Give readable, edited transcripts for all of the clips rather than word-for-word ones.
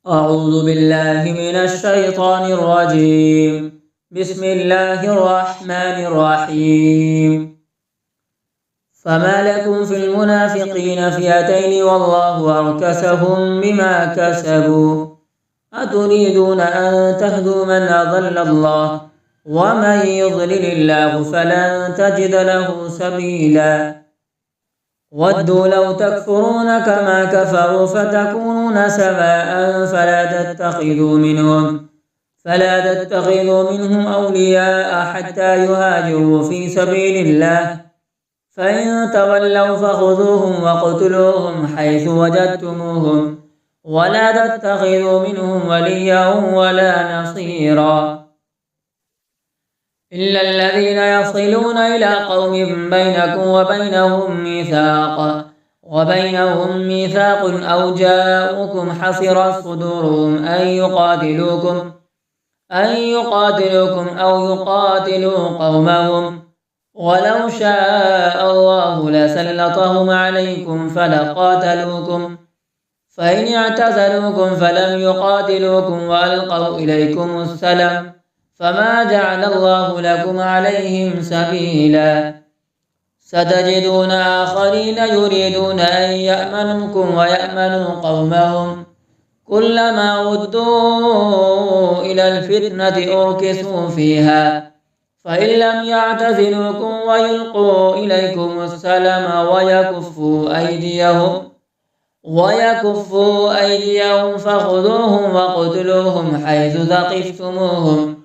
أعوذ بالله من الشيطان الرجيم. بسم الله الرحمن الرحيم. فما لكم في المنافقين فئتين والله أركسهم بما كسبوا أتريدون أن تهدوا من أضل الله ومن يضلل الله فلن تجد له سبيلا ودوا لو تكفرون كما كفروا فتكونون سواء فلا تتخذوا منهم أولياء حتى يهاجروا في سبيل الله فإن تولوا فخذوهم واقتلوهم حيث وجدتموهم ولا تتخذوا منهم وليا ولا نصيرا إلا الذين يصلون إلى قوم بينكم وبينهم ميثاق أو جاءوكم حصرت صدورهم أن يقاتلوكم أو يقاتلوا قومهم ولو شاء الله لسلطهم عليكم فلقاتلوكم فإن اعتزلوكم فلم يقاتلوكم وألقوا إليكم السلم فما جعل الله لكم عليهم سبيلا ستجدون آخرين يريدون أن يأمنوكم ويأمنوا قومهم كلما ردوا إلى الفتنة أركسوا فيها فإن لم يعتزلوكم ويلقوا إليكم السلم ويكفوا أيديهم فخذوهم واقتلوهم حيث ثقفتموهم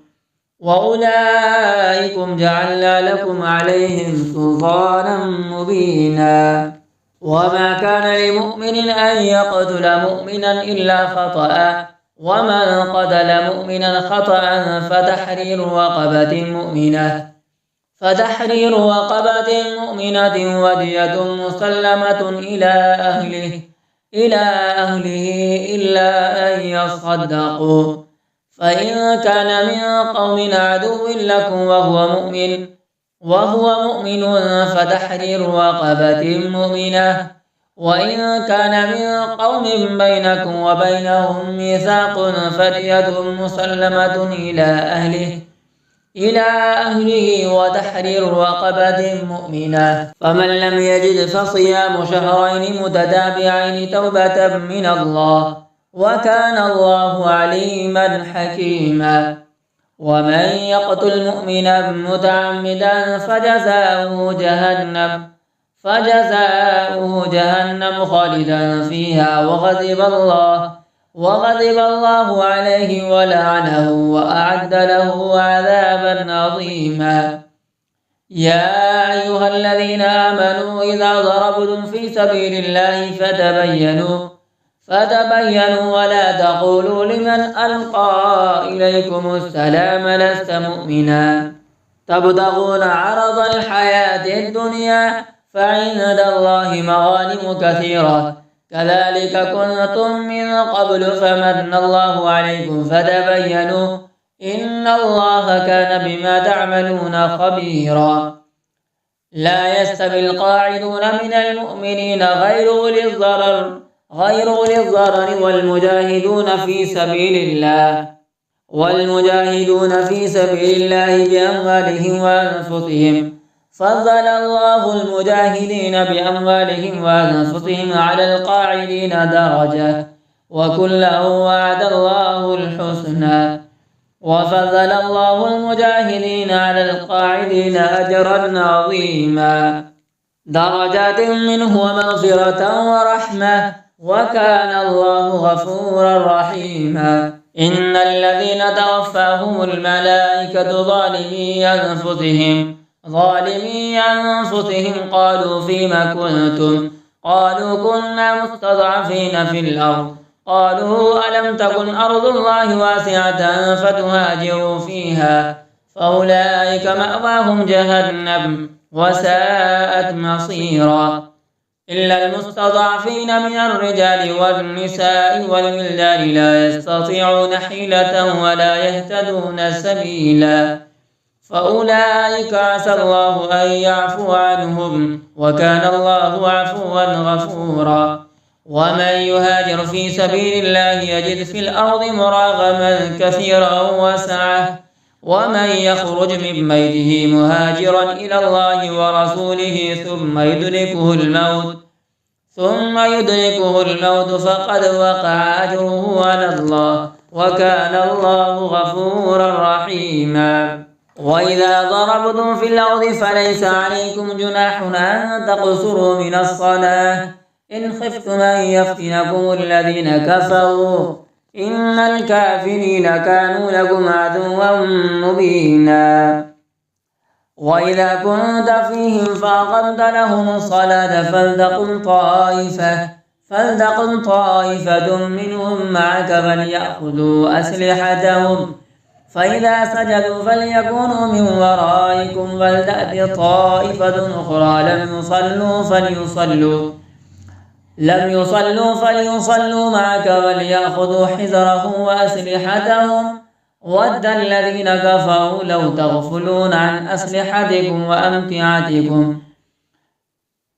وأولئكم جعلنا لكم عليهم سلطانا مبينا وما كان لمؤمن أن يقتل مؤمنا إلا خطأ ومن قتل مؤمنا خطأ فتحرير رقبة مؤمنة ودية مسلمة إلى أهله إلا أن يصدقوا فإن كان من قوم عدو لكم وهو مؤمن فتحرير رقبة مؤمنة وإن كان من قوم بينكم وبينهم ميثاق فدية مسلمة إلى أهله وتحرير رقبة مؤمنة فمن لم يجد فصيام شهرين متتابعين توبة من الله وكان الله عليما حكيما ومن يقتل مؤمنا متعمدا فجزاؤه جهنم خالدا فيها وغضب الله عليه ولعنه وأعد له عذابا عظيما يا أيها الذين آمنوا إذا ضربتم في سبيل الله فتبينوا ولا تقولوا لمن ألقى إليكم السلام لست مؤمنا تبتغون عرض الحياة الدنيا فعند الله مغانم كثيرة كذلك كنتم من قبل فمن الله عليكم فتبينوا إن الله كان بما تعملون خبيرا لا يستوي القاعدون من المؤمنين غير أولي الضرر والمجاهدون في سبيل الله بأموالهم وأنفسهم فضل الله المجاهدين بأموالهم وأنفسهم على القاعدين درجة وكلا وعد الله الحسنى وفضل الله المجاهدين على القاعدين أجرا عظيما درجات منه ومغفرة ورحمة وكان الله غفورا رحيما إن الذين توفاهم الملائكة ظالمي أنفسهم قالوا فيما كنتم قالوا كنا مستضعفين في الأرض قالوا ألم تكن أرض الله واسعة فتهاجروا فيها فأولئك مأواهم جهنم وساءت مصيرا إلا المستضعفين من الرجال والنساء والولدان لا يستطيعون حيلة ولا يهتدون سبيلا فأولئك عسى الله أن يعفو عنهم وكان الله عفوا غفورا ومن يهاجر في سبيل الله يجد في الأرض مراغما كثيرا وسعة ومن يخرج من بيته مهاجرا إلى الله ورسوله ثم يدركه الموت فقد وقع أجره على الله وكان الله غفورا رحيما. وإذا ضربتم في الأرض فليس عليكم جناح أن تقصروا من الصلاة إن خفتم أن يفتنكم الذين كفروا إن الكافرين كانوا لكم عدوا مبينا. وإذا كنت فيهم فأقمت لهم الصلاة فلتقم طائفة منهم معك فليأخذوا أسلحتهم فإذا سجدوا فليكونوا من ورائكم ولتأت طائفة أخرى لم يصلوا فليصلوا معك وليأخذوا حذرهم وأسلحتهم ود الذين كفروا لو تغفلون عن أسلحتكم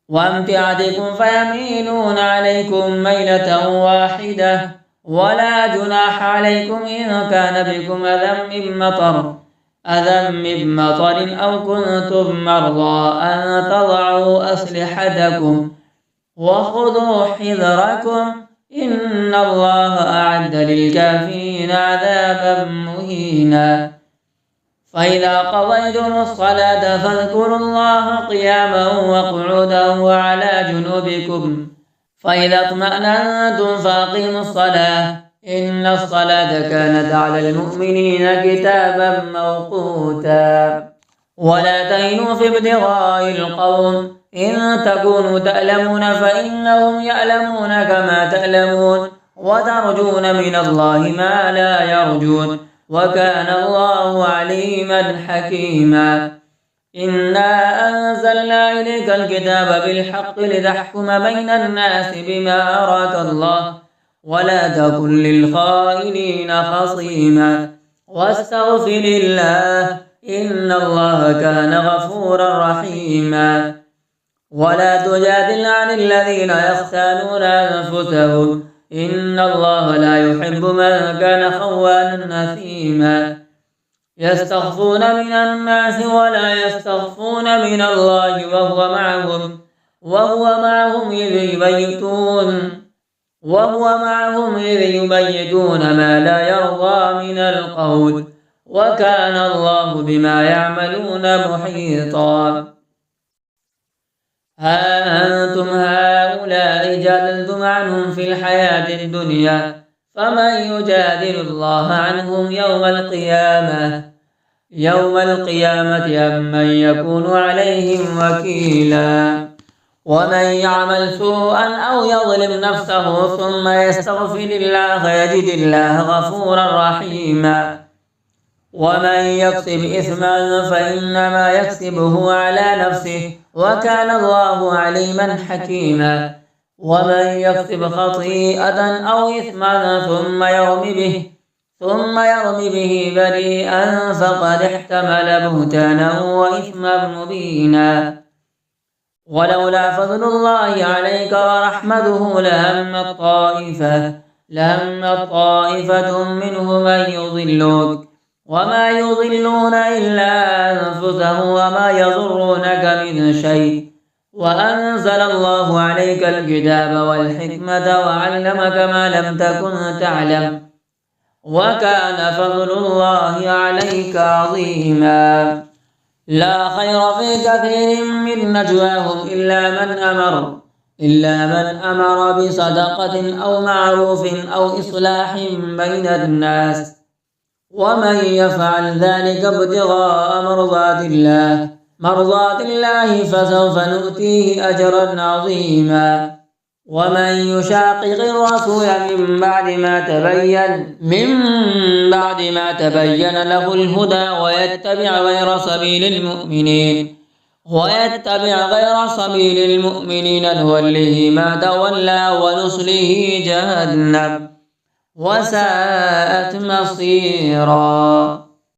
وأمتعتكم فيميلون عليكم ميلة واحدة ولا جناح عليكم إن كان بكم أذى من مطر أو كنتم مرضى أن تضعوا أسلحتكم وخذوا حذركم إن الله أعد للكافرين عذابا مهينا. فإذا قضيتم الصلاة فاذكروا الله قياما وقعودا وعلى جنوبكم فإذا اطمأننتم فأقيموا الصلاة إن الصلاة كانت على المؤمنين كتابا موقوتا. ولا تهنوا في ابتغاء القوم إن تكونوا تألمون فإنهم يألمون كما تألمون وترجون من الله ما لا يرجون وكان الله عليما حكيما. إنا أنزلنا إليك الكتاب بالحق لتحكم بين الناس بما أراك الله ولا تكن للخائنين خصيما واستغفر الله إن الله كان غفورا رحيما. ولا تجادل عن الذين يختانون أنفسهم إن الله لا يحب من كان خوانا أثيما. يستخفون من الناس ولا يستخفون من الله وهو معهم إذ يبيتون ما لا يرضى من القول وكان الله بما يعملون محيطا. ها أنتم هؤلاء جادلتم عنهم في الحياة الدنيا فمن يجادل الله عنهم يوم القيامة أم من يكون عليهم وكيلا. ومن يعمل سوءا أو يظلم نفسه ثم يستغفر الله يجد الله غفورا رحيما. ومن يكسب إثما فإنما يكسبه على نفسه وكان الله عليما حكيما. ومن يكسب خطيئة أو إثما ثم يرم به بريئا فقد احتمل بهتانا وإثما مبينا. ولولا فضل الله عليك ورحمته لهم طائفة منهم أن يضلوك وما يضلون إلا أنفسهم وما يضرونك من شيء وأنزل الله عليك الكتاب والحكمة وعلمك ما لم تكن تعلم وكان فضل الله عليك عظيما. لا خير في كثير من نجواهم إلا من أمر بصدقة أو معروف أو إصلاح بين الناس ومن يفعل ذلك ابتغاء مرضات الله فسوف نؤتيه أجرا عظيما. ومن يشاقق الرسول من بعد ما تبين له الهدى ويتبع غير سبيل المؤمنين نوله ما تولى ونصله جهنم وساءت مصيرا.